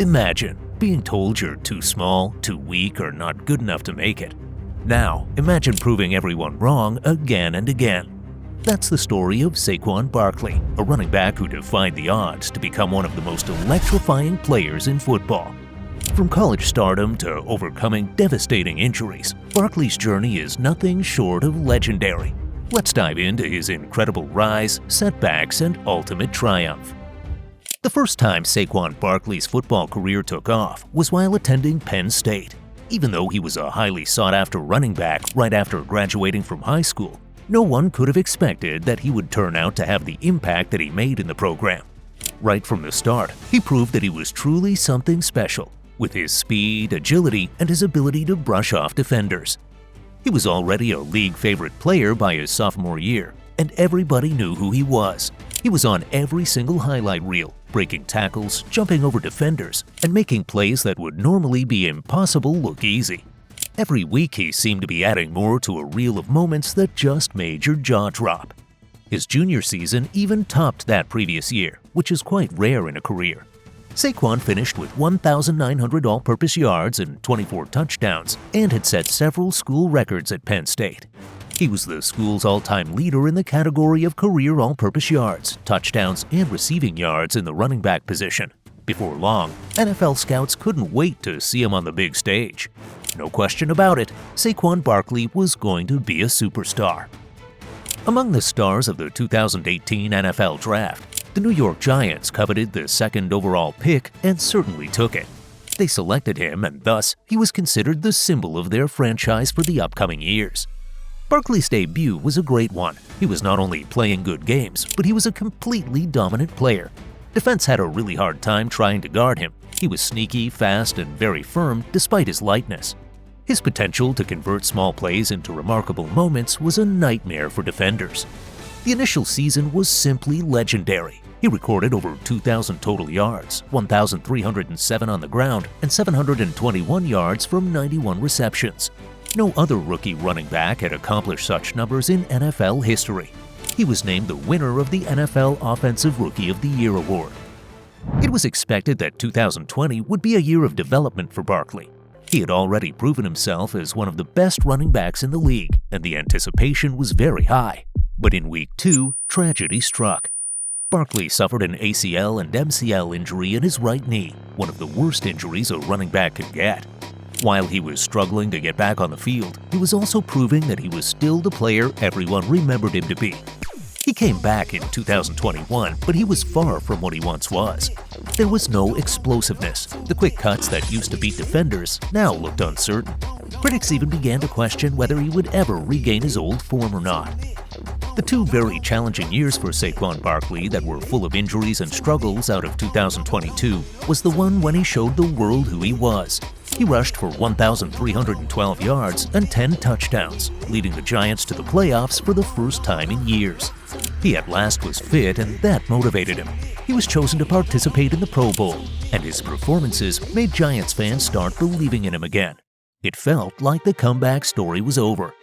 Imagine being told you're too small, too weak, or not good enough to make it. Now, imagine proving everyone wrong again and again. That's the story of Saquon Barkley, a running back who defied the odds to become one of the most electrifying players in football. From college stardom to overcoming devastating injuries, Barkley's journey is nothing short of legendary. Let's dive into his incredible rise, setbacks, and ultimate triumph. The first time Saquon Barkley's football career took off was while attending Penn State. Even though he was a highly sought-after running back right after graduating from high school, no one could have expected that he would turn out to have the impact that he made in the program. Right from the start, he proved that he was truly something special, with his speed, agility, and his ability to brush off defenders. He was already a league favorite player by his sophomore year, and everybody knew who he was. He was on every single highlight reel, breaking tackles, jumping over defenders, and making plays that would normally be impossible look easy. Every week he seemed to be adding more to a reel of moments that just made your jaw drop. His junior season even topped that previous year, which is quite rare in a career. Saquon finished with 1,900 all-purpose yards and 24 touchdowns and had set several school records at Penn State. He was the school's all-time leader in the category of career all-purpose yards, touchdowns, and receiving yards in the running back position. Before long, NFL scouts couldn't wait to see him on the big stage. No question about it, Saquon Barkley was going to be a superstar. Among the stars of the 2018 NFL Draft, the New York Giants coveted the second overall pick and certainly took it. They selected him, and thus he was considered the symbol of their franchise for the upcoming years. Barkley's debut was a great one. He was not only playing good games, but he was a completely dominant player. Defense had a really hard time trying to guard him. He was sneaky, fast, and very firm despite his lightness. His potential to convert small plays into remarkable moments was a nightmare for defenders. The initial season was simply legendary. He recorded over 2,000 total yards, 1,307 on the ground, and 721 yards from 91 receptions. No other rookie running back had accomplished such numbers in NFL history. He was named the winner of the NFL Offensive Rookie of the Year award. It was expected that 2020 would be a year of development for Barkley. He had already proven himself as one of the best running backs in the league, and the anticipation was very high. But in Week 2, tragedy struck. Barkley suffered an ACL and MCL injury in his right knee, one of the worst injuries a running back could get. While he was struggling to get back on the field, he was also proving that he was still the player everyone remembered him to be. He came back in 2021, but he was far from what he once was. There was no explosiveness. The quick cuts that used to beat defenders now looked uncertain. Critics even began to question whether he would ever regain his old form or not. The two very challenging years for Saquon Barkley that were full of injuries and struggles out of 2022 was the one when he showed the world who he was. He rushed for 1,312 yards and 10 touchdowns, leading the Giants to the playoffs for the first time in years. He at last was fit, and that motivated him. He was chosen to participate in the Pro Bowl, and his performances made Giants fans start believing in him again. It felt like the comeback story was over.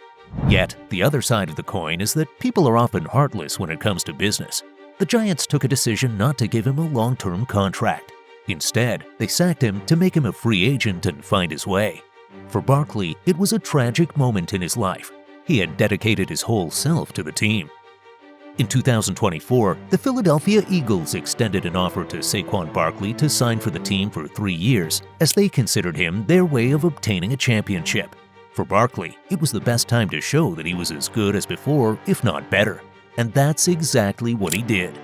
Yet, the other side of the coin is that people are often heartless when it comes to business. The Giants took a decision not to give him a long-term contract. Instead, they sacked him to make him a free agent and find his way. For Barkley, it was a tragic moment in his life. He had dedicated his whole self to the team. In 2024, the Philadelphia Eagles extended an offer to Saquon Barkley to sign for the team for 3 years, as they considered him their way of obtaining a championship. For Barkley, it was the best time to show that he was as good as before, if not better. And that's exactly what he did.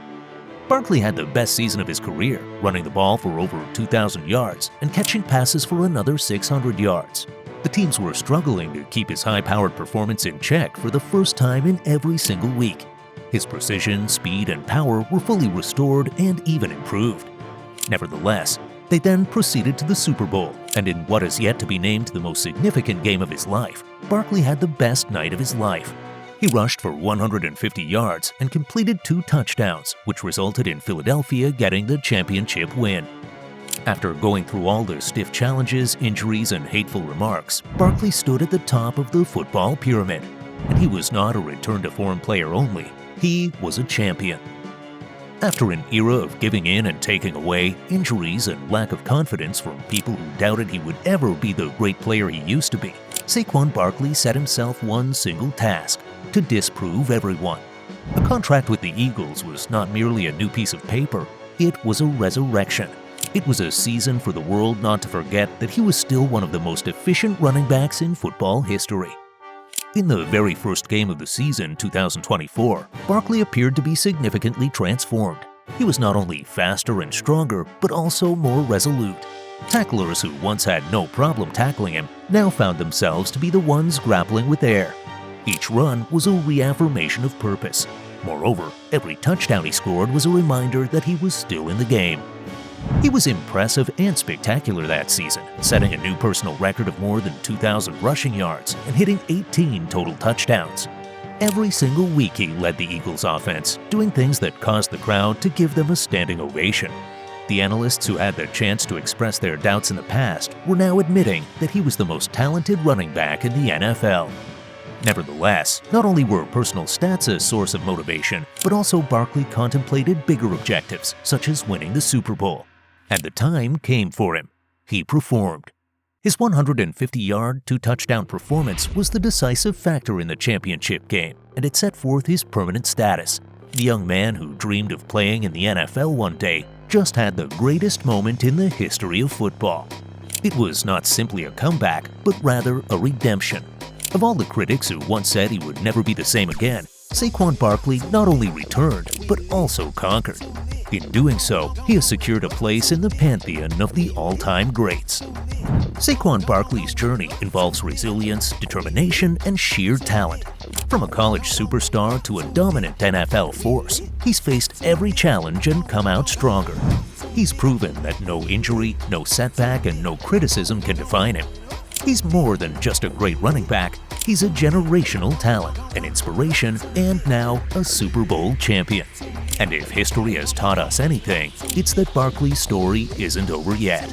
Barkley had the best season of his career, running the ball for over 2,000 yards and catching passes for another 600 yards. The teams were struggling to keep his high-powered performance in check for the first time in every single week. His precision, speed, and power were fully restored and even improved. Nevertheless, they then proceeded to the Super Bowl, and in what is yet to be named the most significant game of his life, Barkley had the best night of his life. He rushed for 150 yards and completed 2 touchdowns, which resulted in Philadelphia getting the championship win. After going through all the stiff challenges, injuries, and hateful remarks, Barkley stood at the top of the football pyramid. And he was not a return-to-form player only, he was a champion. After an era of giving in and taking away, injuries and lack of confidence from people who doubted he would ever be the great player he used to be, Saquon Barkley set himself one single task: to disprove everyone. A contract with the Eagles was not merely a new piece of paper, it was a resurrection. It was a season for the world not to forget that he was still one of the most efficient running backs in football history. In the very first game of the season, 2024, Barkley appeared to be significantly transformed. He was not only faster and stronger, but also more resolute. Tacklers who once had no problem tackling him now found themselves to be the ones grappling with air. Each run was a reaffirmation of purpose. Moreover, every touchdown he scored was a reminder that he was still in the game. He was impressive and spectacular that season, setting a new personal record of more than 2,000 rushing yards and hitting 18 total touchdowns. Every single week he led the Eagles' offense, doing things that caused the crowd to give them a standing ovation. The analysts who had the chance to express their doubts in the past were now admitting that he was the most talented running back in the NFL. Nevertheless, not only were personal stats a source of motivation, but also Barkley contemplated bigger objectives, such as winning the Super Bowl. And the time came for him. He performed. His 150-yard, two-touchdown performance was the decisive factor in the championship game, and it set forth his permanent status. The young man who dreamed of playing in the NFL one day just had the greatest moment in the history of football. It was not simply a comeback, but rather a redemption. Of all the critics who once said he would never be the same again, Saquon Barkley not only returned, but also conquered. In doing so, he has secured a place in the pantheon of the all-time greats. Saquon Barkley's journey involves resilience, determination, and sheer talent. From a college superstar to a dominant NFL force, he's faced every challenge and come out stronger. He's proven that no injury, no setback, and no criticism can define him. He's more than just a great running back. He's a generational talent, an inspiration, and now a Super Bowl champion. And if history has taught us anything, it's that Barkley's story isn't over yet.